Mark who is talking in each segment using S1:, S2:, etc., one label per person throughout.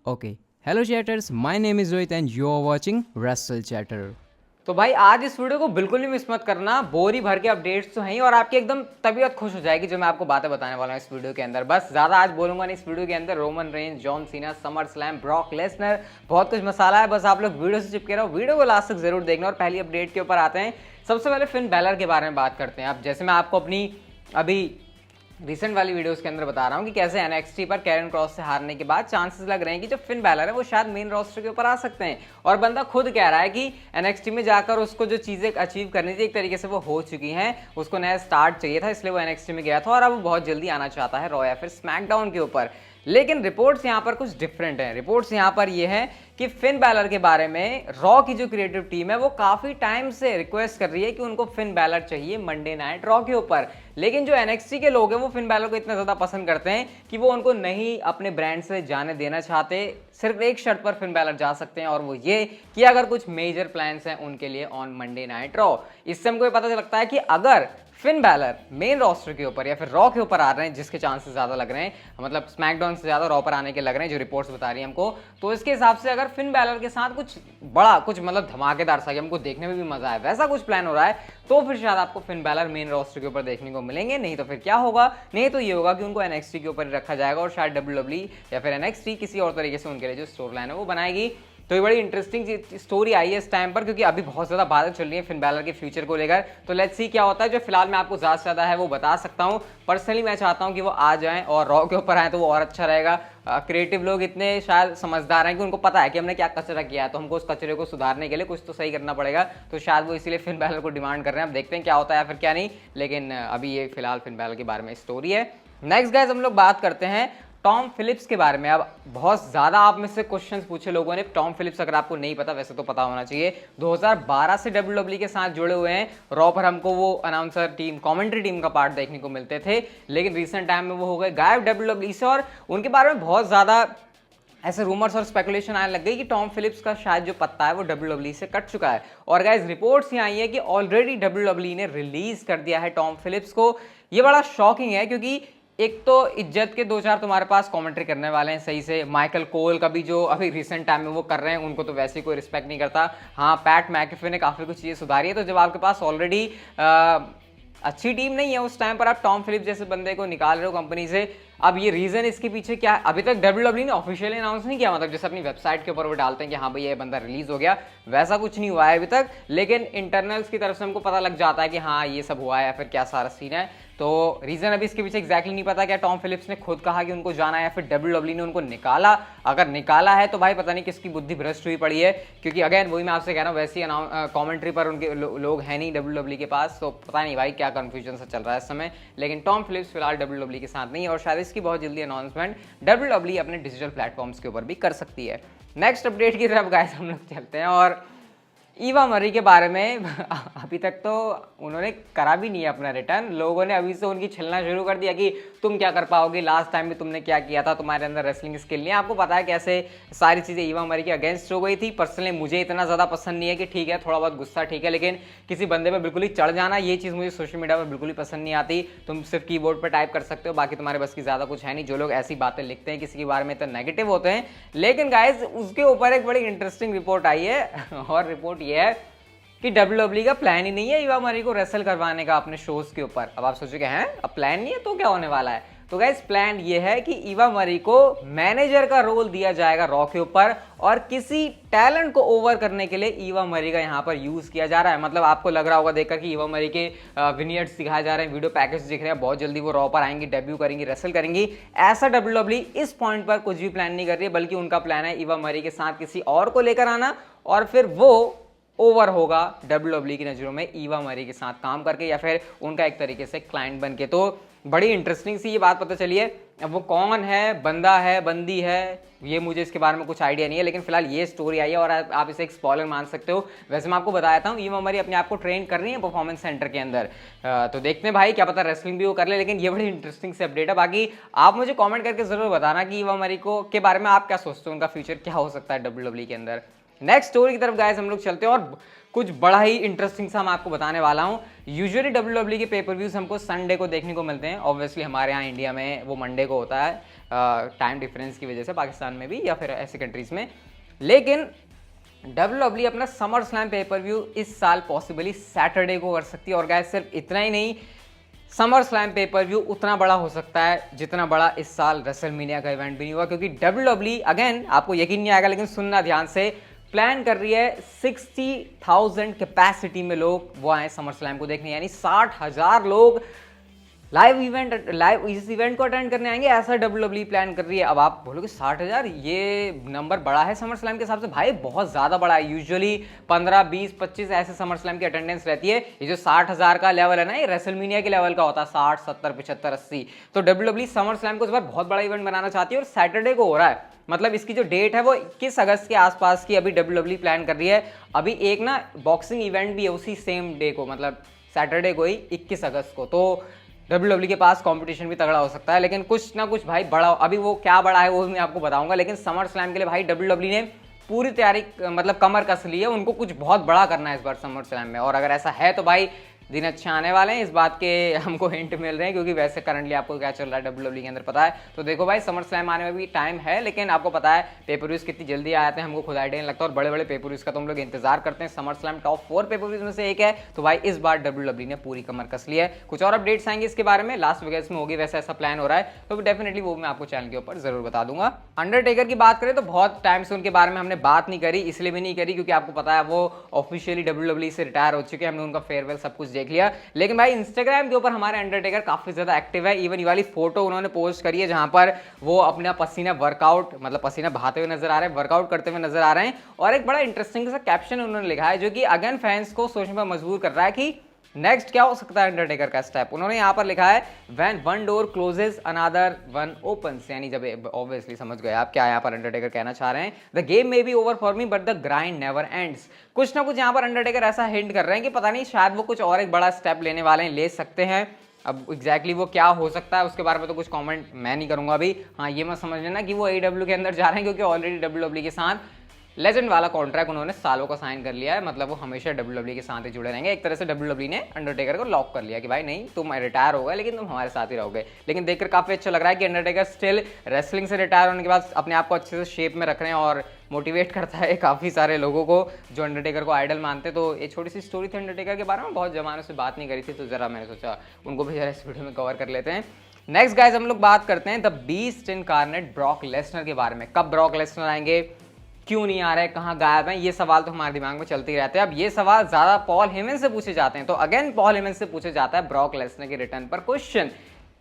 S1: Okay. Hello chatters, my name is Rohit and you are watching Wrestle Chatter.
S2: तो भाई आज इस video को बिल्कुल भी मिस मत करना। बोरी भर के अपडेट्स तो हैं ही और आपकी एकदम तबीयत खुश हो जाएगी जो मैं आपको बातें बताने वाला हूँ इस वीडियो के अंदर। बस ज़्यादा आज बोलूंगा नहीं इस वीडियो के अंदर। Roman Reigns, John Cena, summer slam, Brock Lesnar, बहुत कुछ मसाला है। बस आप लोग वीडियो से चिपके रहो, वीडियो को लास्ट तक जरूर देखना। और पहली अपडेट के ऊपर आते हैं। सबसे पहले फिन बैलर के बारे में बात करते हैं। अब जैसे मैं आपको अपनी अभी रिसेंट वाली वीडियोस के अंदर बता रहा हूँ कि कैसे एनएक्सटी पर कैरन क्रॉस से हारने के बाद चांसेस लग रहे हैं कि जो फिन बैलर है वो शायद मेन रोस्टर के ऊपर आ सकते हैं। और बंदा खुद कह रहा है कि एनएक्सटी में जाकर उसको जो चीज़ें अचीव करनी थी एक तरीके से वो हो चुकी हैं। उसको नया स्टार्ट चाहिए था, इसलिए वो एनएक्सटी में गया था और अब वो बहुत जल्दी आना चाहता है रॉ या फिर स्मैकडाउन के ऊपर। लेकिन रिपोर्ट्स यहाँ पर कुछ डिफरेंट हैं। रिपोर्ट्स यहाँ पर ये है कि फिन बैलर के बारे में रॉ की जो क्रिएटिव टीम है वो काफ़ी टाइम से रिक्वेस्ट कर रही है कि उनको फिन बैलर चाहिए मंडे नाइट रॉ के ऊपर। लेकिन जो एनएक्सटी के लोग हैं वो फिन बैलर को इतना ज़्यादा पसंद करते हैं कि वो उनको नहीं अपने ब्रांड से जाने देना चाहते। सिर्फ एक शर्त पर फिन बैलर जा सकते हैं और वो ये कि अगर कुछ मेजर प्लान्स हैं उनके लिए ऑन मंडे नाइट रॉ। इससे हमको ये पता लगता है कि अगर फिन बैलर मेन रोस्टर के ऊपर या फिर रॉ के ऊपर आ रहे हैं, जिसके चांसेस ज़्यादा लग रहे हैं, मतलब स्मैकडाउन से ज़्यादा रॉ पर आने के लग रहे हैं जो रिपोर्ट्स बता रही हैं हमको, तो इसके हिसाब से अगर फिन बैलर के साथ कुछ बड़ा, कुछ मतलब धमाकेदार सा, हमको देखने में भी मजा आए, वैसा कुछ प्लान हो रहा है, तो फिर शायद आपको फिन बैलर मेन रोस्टर के ऊपर देखने को मिलेंगे। नहीं तो फिर क्या होगा? नहीं तो ये होगा कि उनको एनएक्सटी के ऊपर रखा जाएगा और शायद डब्ल्यूडब्ल्यूई या फिर एनएक्सटी किसी और तरीके से उनके लिए जो स्टोरी लाइन है वो बनाएगी। तो ये बड़ी इंटरेस्टिंग स्टोरी आई है इस टाइम पर, क्योंकि अभी बहुत ज़्यादा बातें चल रही है फिन बैलर के फ्यूचर को लेकर। तो लेट्स सी क्या होता है। जो फिलहाल मैं आपको ज़्यादा से ज़्यादा है वो बता सकता हूँ। पर्सनली मैं चाहता हूँ कि वो आ जाएं और रॉ के ऊपर आए तो वो और अच्छा रहेगा। क्रिएटिव लोग इतने शायद समझदार हैं कि उनको पता है कि हमने क्या कचरा किया है, तो हमको उस कचरे को सुधारने के लिए कुछ तो सही करना पड़ेगा। तो शायद वो इसीलिए फिन बैलर को डिमांड कर रहे हैं। अब देखते हैं क्या होता है या फिर क्या नहीं। लेकिन अभी ये फिलहाल फिन बैलर के बारे में स्टोरी है। नेक्स्ट गाइस हम लोग बात करते हैं टॉम फिलिप्स के बारे में। अब बहुत ज़्यादा आप में से क्वेश्चंस पूछे लोगों ने। टॉम फिलिप्स अगर आपको नहीं पता, वैसे तो पता होना चाहिए, 2012 से डब्ल्यूडब्ल्यूई के साथ जुड़े हुए हैं। रॉ पर हमको वो अनाउंसर टीम, कमेंट्री टीम का पार्ट देखने को मिलते थे, लेकिन रिसेंट टाइम में वो हो गए गायब डब्ल्यूडब्ल्यूई से। और उनके बारे में बहुत ज़्यादा ऐसे रूमर्स और स्पेकुलेशन आने लग गई कि टॉम फिलिप्स का शायद जो पत्ता है वो डब्ल्यूडब्ल्यूई से कट चुका है। और गाइस रिपोर्ट्स ये आई है कि ऑलरेडी डब्ल्यूडब्ल्यूई ने रिलीज कर दिया है टॉम फिलिप्स को। ये बड़ा शॉकिंग है, क्योंकि एक तो इज्जत के दो चार तुम्हारे पास कमेंट्री करने वाले हैं सही से। माइकल कोल का भी जो अभी रिसेंट टाइम में वो कर रहे हैं, उनको तो वैसे ही कोई रिस्पेक्ट नहीं करता। हाँ, पैट मैकेफे ने काफ़ी कुछ चीज़ें सुधारी है। तो जब आपके पास ऑलरेडी अच्छी टीम नहीं है उस टाइम पर आप टॉम फिलिप्स जैसे बंदे को निकाल रहे हो कंपनी से। अब ये रीजन इसके पीछे क्या है अभी तक डब्ल्यूडब्ल्यूई ने ऑफिशियली अनाउंस नहीं किया। मतलब जैसे अपनी वेबसाइट के ऊपर वो डालते हैं कि हाँ भाई ये बंदा रिलीज हो गया, वैसा कुछ नहीं हुआ है अभी तक। लेकिन इंटरनल्स की तरफ से हमको पता लग जाता है कि हाँ ये सब हुआ है या फिर क्या सारा सीन है। तो रीजन अभी इसके पीछे एग्जैक्टली नहीं पता। क्या टॉम फिलिप्स ने खुद कहा कि उनको जाना है या फिर डब्ल्यूडब्ल्यूई ने उनको निकाला? अगर निकाला है तो भाई पता नहीं किसकी बुद्धि भ्रष्ट हुई पड़ी है, क्योंकि अगेन वही मैं आपसे कह रहा हूँ, वैसी कमेंट्री पर उनके लोग हैं नहीं डब्ल्यूडब्ल्यूई के पास। तो पता नहीं भाई क्या कंफ्यूजन सा चल रहा है इस समय। लेकिन टॉम फिलिप्स फिलहाल डब्ल्यूडब्ल्यूई के साथ नहीं है और शायद इसकी बहुत जल्दी अनाउंसमेंट डब्ल्यूडब्ल्यूई अपने डिजिटल प्लेटफॉर्म्स के ऊपर भी कर सकती है। नेक्स्ट अपडेट की तरफ गाइस हम लोग चलते हैं और ईवा मरी के बारे में अभी तक तो उन्होंने करा भी नहीं है अपना रिटर्न। लोगों ने अभी से उनकी छलना शुरू कर दिया कि तुम क्या कर पाओगे, लास्ट टाइम भी तुमने क्या किया था, तुम्हारे अंदर रेसलिंग स्किल नहीं है। आपको पता है कैसे सारी चीज़ें ईवा मरी के अगेंस्ट हो गई थी। पर्सनली मुझे इतना ज़्यादा पसंद नहीं है कि ठीक है थोड़ा बहुत गुस्सा ठीक है, लेकिन किसी बंदे पर बिल्कुल ही चढ़ जाना, ये चीज़ मुझे सोशल मीडिया पर बिल्कुल ही पसंद नहीं आती। तुम सिर्फ कीबोर्ड पर टाइप कर सकते हो, बाकी तुम्हारे बस की ज़्यादा कुछ है नहीं। जो लोग ऐसी बातें लिखते हैं किसी के बारे में तो नेगेटिव होते हैं। लेकिन गाइज उसके ऊपर एक बड़ी इंटरेस्टिंग रिपोर्ट आई है और रिपोर्ट ये है कि डब्ल्यूडब्ल्यूई का प्लान ही नहीं है ईवा मरी को रेसल करवाने का अपने शोज के ऊपर। अब आप सोचोगे हैं अब प्लान नहीं है तो क्या होने वाला है? तो गाइस प्लान ये है कि ईवा मरी को मैनेजर का रोल दिया जाएगा रॉ के ऊपर और किसी टैलेंट को ओवर करने के लिए ईवा मरी का यहाँ पर यूज किया जा रहा है। मतलब आपको लग रहा होगा देखकर कि ईवा मरी के विनियर्ड्स दिखाए जा रहे हैं, वीडियो पैकेज दिख रहे हैं, बहुत जल्दी वो रॉ पर आएंगी, डेब्यू करेंगी, रेसल करेंगी। ऐसा डब्ल्यूडब्ल्यूई इस पॉइंट पर कुछ भी प्लान नहीं कर रही है, बल्कि उनका प्लान है ईवा मरी के साथ किसी और को लेकर आना और फिर वो ओवर होगा डब्ल्यूडब्ल्यूई की नज़रों में ईवा मरी के साथ काम करके या फिर उनका एक तरीके से क्लाइंट बन के। तो बड़ी इंटरेस्टिंग सी ये बात पता चली है। अब वो कौन है, बंदा है, बंदी है, ये मुझे इसके बारे में कुछ आइडिया नहीं है। लेकिन फिलहाल ये स्टोरी आई है और आप इसे एक स्पॉइलर मान सकते हो। वैसे मैं आपको बताया था ईवा मरी अपने आप को ट्रेन कर रही है परफॉर्मेंस सेंटर के अंदर। तो देखते हैं भाई, क्या पता रेसलिंग भी वो कर ले। लेकिन ये बड़ी इंटरेस्टिंग सी अपडेट है। बाकी आप मुझे कॉमेंट करके जरूर बताना कि ईवा मरी को के बारे में आप क्या सोचते हो, उनका फ्यूचर क्या हो सकता है डब्ल्यूडब्ल्यूई के अंदर। नेक्स्ट स्टोरी की तरफ गाइस हम लोग चलते हैं और कुछ बड़ा ही इंटरेस्टिंग सा मैं आपको बताने वाला हूँ। यूजुअली डब्ल्यूडब्ल्यूई के पेपर व्यूज हमको संडे को देखने को मिलते हैं। ऑब्वियसली हमारे यहाँ इंडिया में वो मंडे को होता है। टाइम डिफरेंस की वजह से पाकिस्तान में भी या फिर ऐसी कंट्रीज़ में। लेकिन WWE अपना समर स्लैम पेपर व्यू इस साल पॉसिबली सैटरडे को कर सकती है। और गाइस सिर्फ इतना ही नहीं, समर स्लैम पेपर व्यू उतना बड़ा हो सकता है जितना बड़ा इस साल रेसलमेनिया का इवेंट भी नहीं हुआ, क्योंकि WWE अगेन आपको यकीन नहीं आएगा लेकिन सुनना ध्यान से, प्लान कर रही है 60,000 कैपेसिटी में लोग वो आए समर स्लैम को देखने, यानी 60,000 लोग लाइव इस इवेंट को अटेंड करने आएंगे, ऐसा WWE प्लान कर रही है। अब आप बोलोगे 60,000 ये नंबर बड़ा है समर स्लैम के हिसाब से? भाई बहुत ज़्यादा बड़ा है। यूजुअली 15, 20, 25 ऐसे समर स्लैम की अटेंडेंस रहती है। ये जो 60,000 का लेवल है ना, ये रेसलमेनिया के लेवल का होता है, 60, 70, 75, 80। तो WWE समर स्लैम को इस बार बहुत बड़ा इवेंट बनाना चाहती है और सैटरडे को हो रहा है। मतलब इसकी जो डेट है वो 21 अगस्त के आसपास की अभी WWE प्लान कर रही है। अभी एक ना बॉक्सिंग इवेंट भी है उसी सेम डे को, मतलब सैटरडे को ही 21 अगस्त को। तो WWE के पास कंपटीशन भी तगड़ा हो सकता है, लेकिन कुछ ना कुछ भाई बड़ा, अभी वो क्या बड़ा है वो भी मैं आपको बताऊंगा। लेकिन समर स्लैम के लिए भाई WWE ने पूरी तैयारी मतलब कमर कस ली है, उनको कुछ बहुत बड़ा करना है इस बार समर स्लैम में। और अगर ऐसा है तो भाई दिन अच्छे आने वाले हैं, इस बात के हमको हिंट मिल रहे हैं, क्योंकि वैसे करंटली आपको क्या चल रहा है WWE के अंदर पता है। तो देखो भाई समर स्लैम आने में भी टाइम है, लेकिन आपको पता है पेपर व्यूज कितनी जल्दी आ जाते हैं, हमको खुद आइडिया नहीं लगता। और बड़े बड़े पेपर व्यूज का तो हम लोग इंतजार करते हैं। Summer slam top 4 paper views में से एक है, तो भाई इस बार WWE ने पूरी कमर कस ली है। कुछ और अपडेट्स आएंगे इसके बारे में, लास्ट वेगास में होगी वैसे ऐसा प्लान हो रहा है, तो डेफिनेटली वो मैं आपको चैनल के ऊपर जरूर बता दूंगा। अंडरटेकर की बात करें तो बहुत टाइम से उनके बारे में हमने बात नहीं करी, इसलिए भी नहीं करी क्योंकि आपको पता है वो ऑफिशियली WWE से रिटायर हो चुके हैं, हमने उनका फेयरवेल सब कुछ देख लिया। लेकिन भाई इंस्टाग्राम के ऊपर हमारे अंडरटेकर काफी ज्यादा एक्टिव है। इवन ये वाली फोटो उन्होंने पोस्ट करी है जहां पर वो अपना पसीना वर्कआउट, मतलब पसीना बहाते हुए नजर आ रहे हैं, वर्कआउट करते हुए नजर आ रहे हैं। और एक बड़ा इंटरेस्टिंग सा कैप्शन उन्होंने लिखा है जो कि अगेन फैंस को सोचने पर मजबूर कर रहा है कि नेक्स्ट क्या हो सकता है अंडरटेकर का स्टेप। उन्होंने यहाँ पर लिखा है when one door closes another one opens, यानी जब ऑब्वियसली समझ गए आप क्या यहाँ पर अंडरटेकर कहना चाह रहे हैं। The game may be over for me but the grind never ends. कुछ ना कुछ यहाँ पर अंडरटेकर ऐसा हिंट कर रहे हैं कि पता नहीं शायद वो कुछ और एक बड़ा स्टेप लेने वाले हैं, ले सकते हैं। अब एग्जैक्टली वो क्या हो सकता है उसके बारे में तो कुछ कमेंट मैं नहीं करूंगा अभी। हाँ ये मत समझ लेना कि वो AEW के अंदर जा रहे हैं, क्योंकि ऑलरेडी WWE के साथ लेजेंड वाला कॉन्ट्रैक्ट उन्होंने सालों का साइन कर लिया है। मतलब वो हमेशा WWE के साथ ही जुड़े रहेंगे। एक तरह से WWE ने अंडरटेकर को लॉक कर लिया कि भाई नहीं तुम रिटायर हो गए लेकिन तुम हमारे साथ ही रहोगे। लेकिन देखकर काफी अच्छा लग रहा है कि अंडरटेकर स्टिल रेसलिंग से रिटायर होने के बाद अपने आप को अच्छे से शेप में रख रहे हैं और मोटिवेट करता है काफ़ी सारे लोगों को जो अंडरटेकर को आइडल मानते। तो ये छोटी सी स्टोरी थी अंडरटेकर के बारे में, बहुत जमानों से बात नहीं करी थी, तो ज़रा मैंने सोचा उनको भी ज़रा इस वीडियो में कवर कर लेते हैं। नेक्स्ट गाइज हम लोग बात करते हैं the beast incarnate Brock Lesnar के बारे में। कब ब्रॉक लेसनर आएंगे, क्यों नहीं आ रहे, कहाँ गायब हैं, ये सवाल तो हमारे दिमाग में चलते ही रहते हैं। अब ये सवाल ज़्यादा पॉल हेमन से पूछे जाते हैं, तो अगेन पॉल हेमन से पूछे जाता है ब्रॉक लेसनर के रिटर्न पर क्वेश्चन।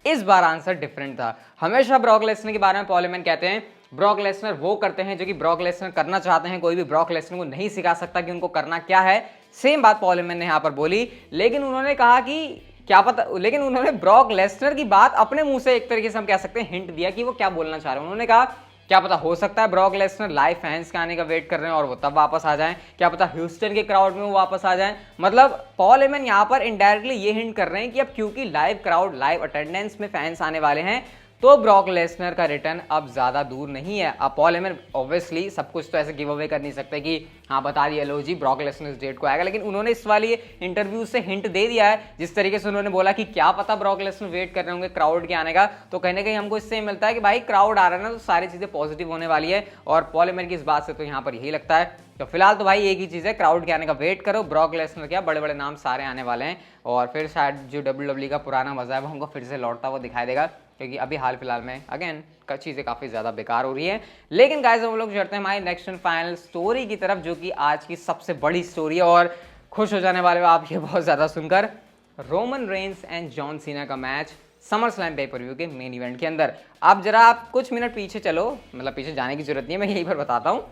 S2: इस बार आंसर डिफरेंट था। हमेशा ब्रॉक लेसनर के बारे में पॉल हेमन कहते हैं ब्रॉक लेसनर वो करते हैं जो कि ब्रॉक लेसनर करना चाहते हैं, कोई भी ब्रॉक लेसनर को नहीं सिखा सकता कि उनको करना क्या है। सेम बात पॉल हेमन ने यहाँ पर बोली, लेकिन उन्होंने कहा कि क्या पता, लेकिन उन्होंने ब्रॉक लेसनर की बात अपने मुंह से एक तरीके से हम कह सकते हैं हिंट दिया कि वो क्या बोलना चाह रहे हैं। उन्होंने कहा क्या पता हो सकता है ब्रॉक लेसनर लाइव फैंस के आने का वेट कर रहे हैं और वो तब वापस आ जाएं, क्या पता ह्यूस्टन के क्राउड में वो वापस आ जाएं। मतलब पॉल हेमन यहाँ पर इनडायरेक्टली ये हिंट कर रहे हैं कि अब क्योंकि लाइव क्राउड, लाइव अटेंडेंस में फैंस आने वाले हैं, तो ब्रॉक लेसनर का रिटर्न अब ज्यादा दूर नहीं है। अब पॉल हेमन ऑब्वियसली सब कुछ तो ऐसे गिव अवे कर नहीं सकते कि हाँ बता दिया लो जी ब्रॉक लेसनर इस डेट को आएगा, लेकिन उन्होंने इस वाली इंटरव्यू से हिंट दे दिया है। जिस तरीके से उन्होंने बोला कि क्या पता ब्रॉक लेसनर वेट कर रहे होंगे क्राउड के आने का, तो कहीं ना कहीं हमको इससे मिलता है कि भाई क्राउड आ रहा है ना, तो सारी चीजें पॉजिटिव होने वाली है। और पॉल हेमन की इस बात से तो यहाँ पर यही लगता है। तो फिलहाल तो भाई एक ही चीज़ है, क्राउड के आने का वेट करो। ब्रॉक लेसनर क्या बड़े बड़े नाम सारे आने वाले हैं और फिर शायद जो WWE का पुराना मजा है वो हमको फिर से लौटता हुआ दिखाई देगा, क्योंकि अभी हाल फिलहाल में अगेन चीज़ें काफ़ी ज़्यादा बेकार हो रही है। लेकिन गाइस हम लोग चढ़ते हैं हमारी नेक्स्ट एंड फाइनल स्टोरी की तरफ, जो कि आज की सबसे बड़ी स्टोरी है और खुश हो जाने वाले हो आप ये बहुत ज़्यादा सुनकर। Roman Reigns and John Cena का match summer slam pay per view के मेन इवेंट के अंदर। आप जरा आप कुछ मिनट पीछे चलो, मतलब पीछे जाने की जरूरत नहीं है, मैं यहीं पर बताता हूँ।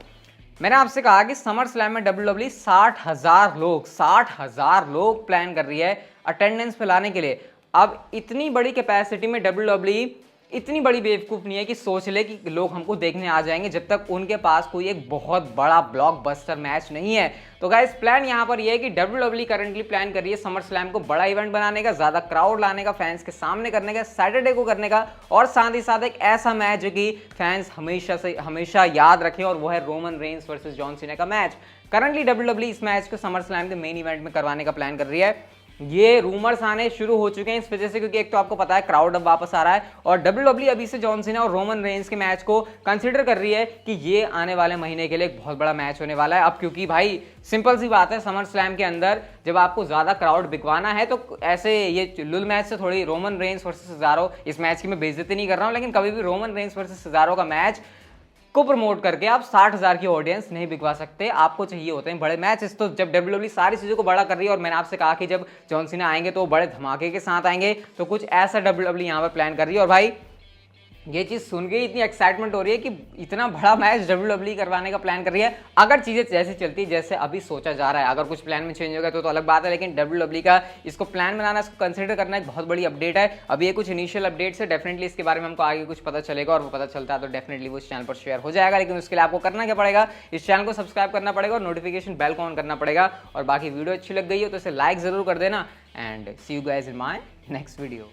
S2: मैंने आपसे कहा कि समर स्लैम में WWE 60,000 लोग प्लान कर रही है अटेंडेंस पे लाने के लिए। अब इतनी बड़ी कैपेसिटी में WWE इतनी बड़ी बेवकूफ़ नहीं है कि सोच ले कि लोग हमको देखने आ जाएंगे जब तक उनके पास कोई एक बहुत बड़ा ब्लॉकबस्टर मैच नहीं है। तो गाइस प्लान यहाँ पर यह है कि WWE करंटली प्लान कर रही है समर स्लैम को बड़ा इवेंट बनाने का, ज़्यादा क्राउड लाने का, फैंस के सामने करने का, सैटरडे को करने का, और साथ ही साथ एक ऐसा मैच जो कि फैंस हमेशा याद रखें, और वो है Roman Reigns versus John Cena का मैच। करंटली WWE इस मैच को समर स्लैम के मेन इवेंट में करवाने का प्लान कर रही है। ये रूमर्स आने शुरू हो चुके हैं इस वजह से, क्योंकि एक तो आपको पता है क्राउड अब वापस आ रहा है और WWE अभी से जॉन सीना और रोमन रेंज के मैच को कंसीडर कर रही है कि ये आने वाले महीने के लिए एक बहुत बड़ा मैच होने वाला है। अब क्योंकि भाई सिंपल सी बात है, समर स्लैम के अंदर जब आपको ज्यादा क्राउड बिकवाना है तो ऐसे ये लुल मैच से थोड़ी रोमन रेंज वर्सेस सेजारो, इस मैच की मैं बेइज्जती नहीं कर रहा हूं, लेकिन कभी भी रोमन रेंज वर्सेस सेजारो का मैच को प्रमोट करके आप 60,000 की ऑडियंस नहीं बिकवा सकते। आपको चाहिए होते हैं बड़े मैचेस। तो जब WWE सारी चीज़ों को बड़ा कर रही है, और मैंने आपसे कहा कि जब जॉन सीना आएंगे तो बड़े धमाके के साथ आएंगे, तो कुछ ऐसा WWE यहाँ पर प्लान कर रही है। और भाई ये चीज़ सुन के इतनी एक्साइटमेंट हो रही है कि इतना बड़ा मैच WWE करवाने का प्लान कर रही है। अगर चीज़ें जैसे चलती जैसे अभी सोचा जा रहा है, अगर कुछ प्लान में चेंज होगा तो अलग बात है, लेकिन WWE का इसको प्लान बनाना, इसको कंसिडर करना एक बहुत बड़ी अपडेट है। अभी ये कुछ इनिशियल अपडेट्स है, डेफिनेटली इसके बारे में हमको आगे कुछ पता चलेगा, और वो पता चलता है तो डेफिनेटली वो इस चैनल पर शेयर हो जाएगा। लेकिन उसके लिए आपको करना क्या पड़ेगा, इस चैनल को सब्सक्राइब करना पड़ेगा और नोटिफिकेशन बेल को ऑन करना पड़ेगा। और बाकी वीडियो अच्छी लग गई हो तो इसे लाइक जरूर कर देना, and see you guys in my next video.